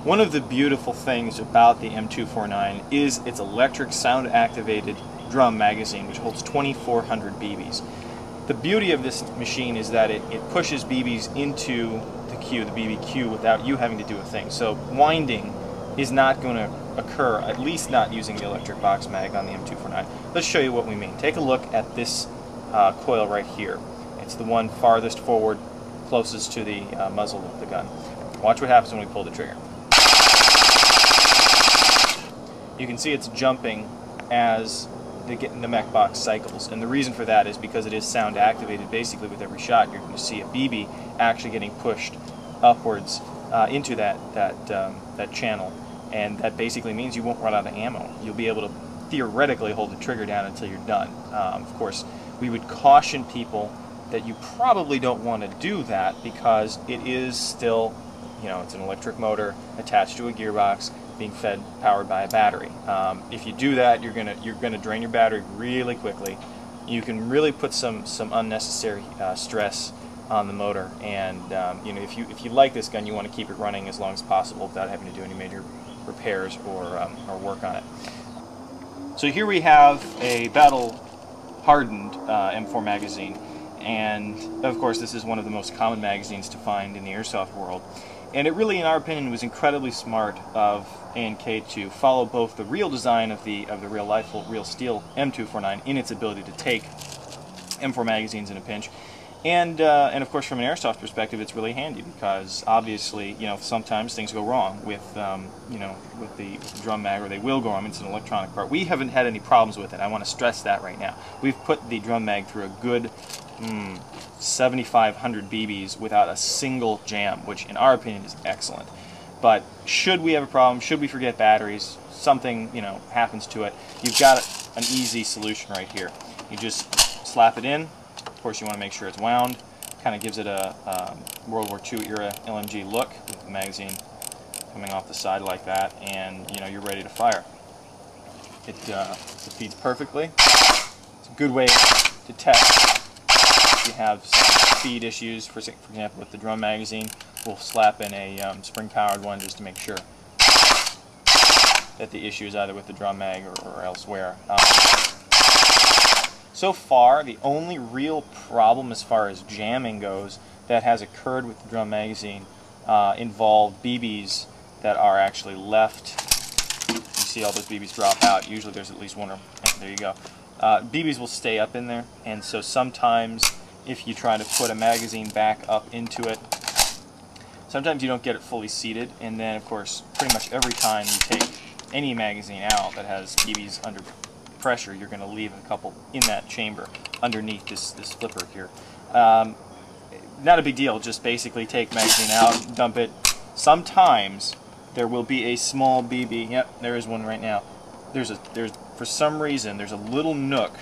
One of the beautiful things about the M249 is its electric sound-activated drum magazine, which holds 2,400 BBs. The beauty of this machine is that it pushes BBs into the queue, the BB queue, without you having to do a thing. So winding is not going to occur, at least not using the electric box mag on the M249. Let's show you what we mean. Take a look at this coil right here. It's the one farthest forward, closest to the muzzle of the gun. Watch what happens when we pull the trigger. You can see it's jumping as the mech box cycles, and the reason for that is because it is sound activated. Basically, with every shot, you're going to see a BB actually getting pushed upwards into that channel, and that basically means you won't run out of ammo. You'll be able to theoretically hold the trigger down until you're done. Of course, we would caution people that you probably don't want to do that because it is still, it's an electric motor attached to a gearbox, being powered by a battery. If you do that, you're gonna drain your battery really quickly. You can really put some unnecessary stress on the motor, and if you like this gun, you want to keep it running as long as possible without having to do any major repairs or work on it. So here we have a battle-hardened M4 magazine, and of course this is one of the most common magazines to find in the airsoft world. And it really, in our opinion, was incredibly smart of A&K to follow both the real design of the real steel M249 in its ability to take M4 magazines in a pinch, and of course from an airsoft perspective, it's really handy because obviously sometimes things go wrong with with the drum mag, or they will go wrong. It's an electronic part. We haven't had any problems with it. I want to stress that right now. We've put the drum mag through a good 7,500 BBs without a single jam, which in our opinion is excellent. But should we have a problem, should we forget batteries, something happens to it, you've got an easy solution right here. You just slap it in. Of course, you want to make sure it's wound. Kind of gives it a World War II era LMG look with the magazine coming off the side like that, and you're ready to fire. It feeds perfectly. It's a good way to test. If you have some speed issues, for example with the drum magazine, we'll slap in a spring-powered one just to make sure that the issue is either with the drum mag or elsewhere. So far, the only real problem as far as jamming goes that has occurred with the drum magazine involved BBs that are actually left. You see all those BBs drop out. Usually there's at least one, there you go. BBs will stay up in there, and so sometimes if you try to put a magazine back up into it, sometimes you don't get it fully seated, and then of course pretty much every time you take any magazine out that has BBs under pressure, you're going to leave a couple in that chamber underneath this flipper here. Not a big deal, just basically take magazine out, dump it. Sometimes there will be a small BB, yep, there is one right now. For some reason, there's a little nook.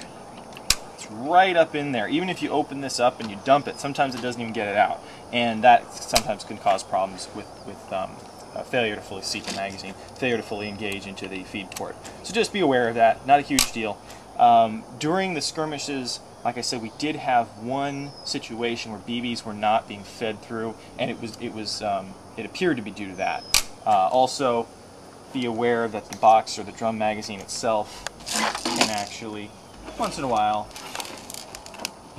It's right up in there. Even if you open this up and you dump it, sometimes it doesn't even get it out. And that sometimes can cause problems with failure to fully seat the magazine, failure to fully engage into the feed port. So just be aware of that. Not a huge deal. During the skirmishes, like I said, we did have one situation where BBs were not being fed through, and it appeared to be due to that. Also, be aware that the box or the drum magazine itself can actually, once in a while,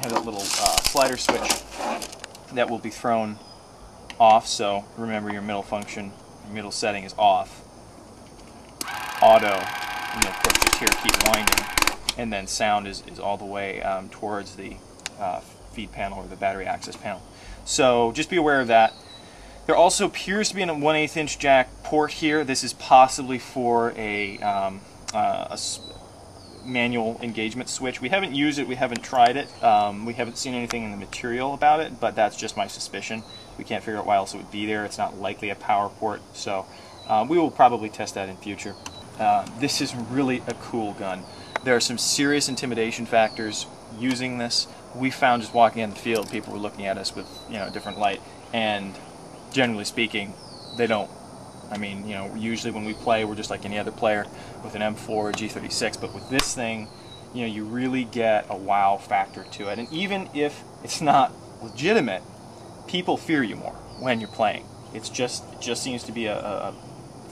have that little slider switch that will be thrown off. So remember, your middle function, your middle setting is off. Auto, and of course just here keep winding, and then sound is all the way towards the feed panel or the battery access panel. So just be aware of that. There also appears to be a 1/8 inch jack port here. This is possibly for a manual engagement switch. We haven't used it, we haven't tried it, we haven't seen anything in the material about it, but that's just my suspicion. We can't figure out why else it would be there. It's not likely a power port, so we will probably test that in future. This is really a cool gun. There are some serious intimidation factors using this. We found just walking in the field, people were looking at us with a different light, and generally speaking, they don't. I mean, usually when we play, we're just like any other player with an M4 or G36, but with this thing, you really get a wow factor to it. And even if it's not legitimate, people fear you more when you're playing. It just seems to be a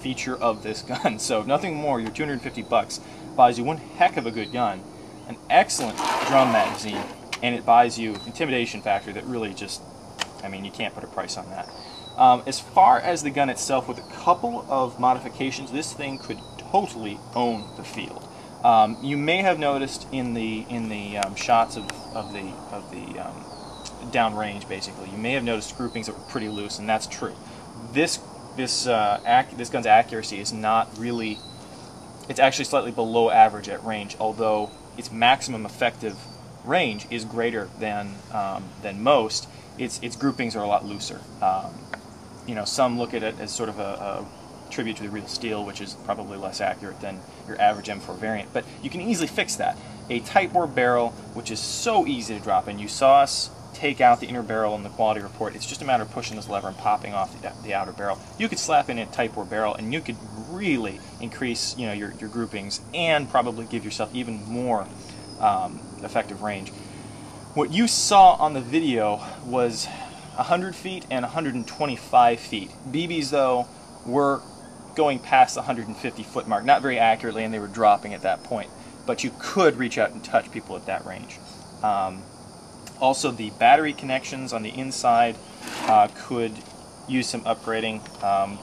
feature of this gun. So if nothing more, your 250 bucks buys you one heck of a good gun, an excellent drum magazine, and it buys you intimidation factor that really just, I mean, you can't put a price on that. As far as the gun itself, with a couple of modifications, this thing could totally own the field. You may have noticed in the shots of the downrange, basically, you may have noticed groupings that were pretty loose, and that's true. This gun's accuracy is not really, it's actually slightly below average at range, although its maximum effective range is greater than most. Its groupings are a lot looser. You know, some look at it as sort of a tribute to the real steel, which is probably less accurate than your average M4 variant, but you can easily fix that. A tight bore barrel, which is so easy to drop in. You saw us take out the inner barrel in the quality report. It's just a matter of pushing this lever and popping off the outer barrel. You could slap in a tight bore barrel, and you could really increase, you know, your groupings and probably give yourself even more effective range. What you saw on the video was 100 feet and 125 feet. BBs, though, were going past the 150 foot mark, not very accurately, and they were dropping at that point, but you could reach out and touch people at that range. Also, the battery connections on the inside could use some upgrading.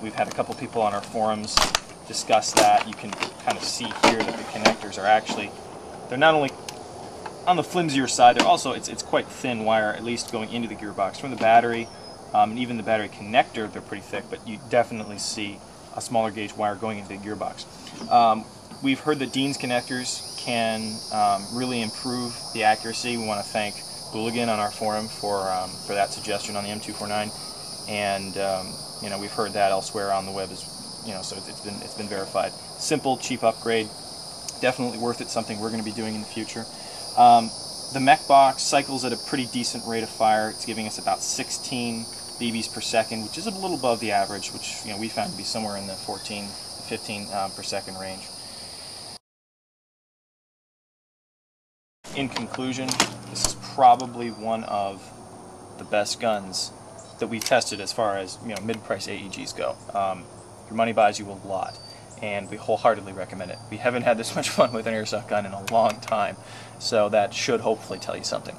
We've had a couple people on our forums discuss that. You can kind of see here that the connectors are actually, they're not only on the flimsier side, they're also, it's quite thin wire, at least going into the gearbox. From the battery, and even the battery connector, they're pretty thick, but you definitely see a smaller gauge wire going into the gearbox. We've heard that Dean's connectors can really improve the accuracy. We want to thank Hooligan on our forum for that suggestion on the M249, and you know, we've heard that elsewhere on the web, as you know, so it's been verified. Simple, cheap upgrade, definitely worth it. Something we're going to be doing in the future. The mech box cycles at a pretty decent rate of fire. It's giving us about 16 BBs per second, which is a little above the average, which, you know, we found to be somewhere in the 14 to 15 per second range. In conclusion, this is probably one of the best guns that we've tested as far as, you know, mid-price AEGs go. Your money buys you a lot, and we wholeheartedly recommend it. We haven't had this much fun with an airsoft gun in a long time, so that should hopefully tell you something.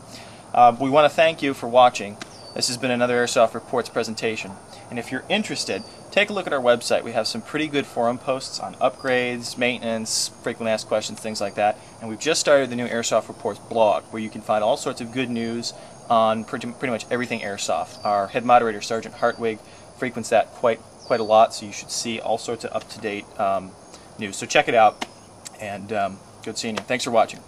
We want to thank you for watching. This has been another Airsoft Reports presentation, and if you're interested, take a look at our website. We have some pretty good forum posts on upgrades, maintenance, frequently asked questions, things like that, and we've just started the new Airsoft Reports blog, where you can find all sorts of good news on pretty much everything airsoft. Our head moderator, Sergeant Hartwig, frequents that quite a lot, so you should see all sorts of up-to-date news. So check it out, and good seeing you. Thanks for watching.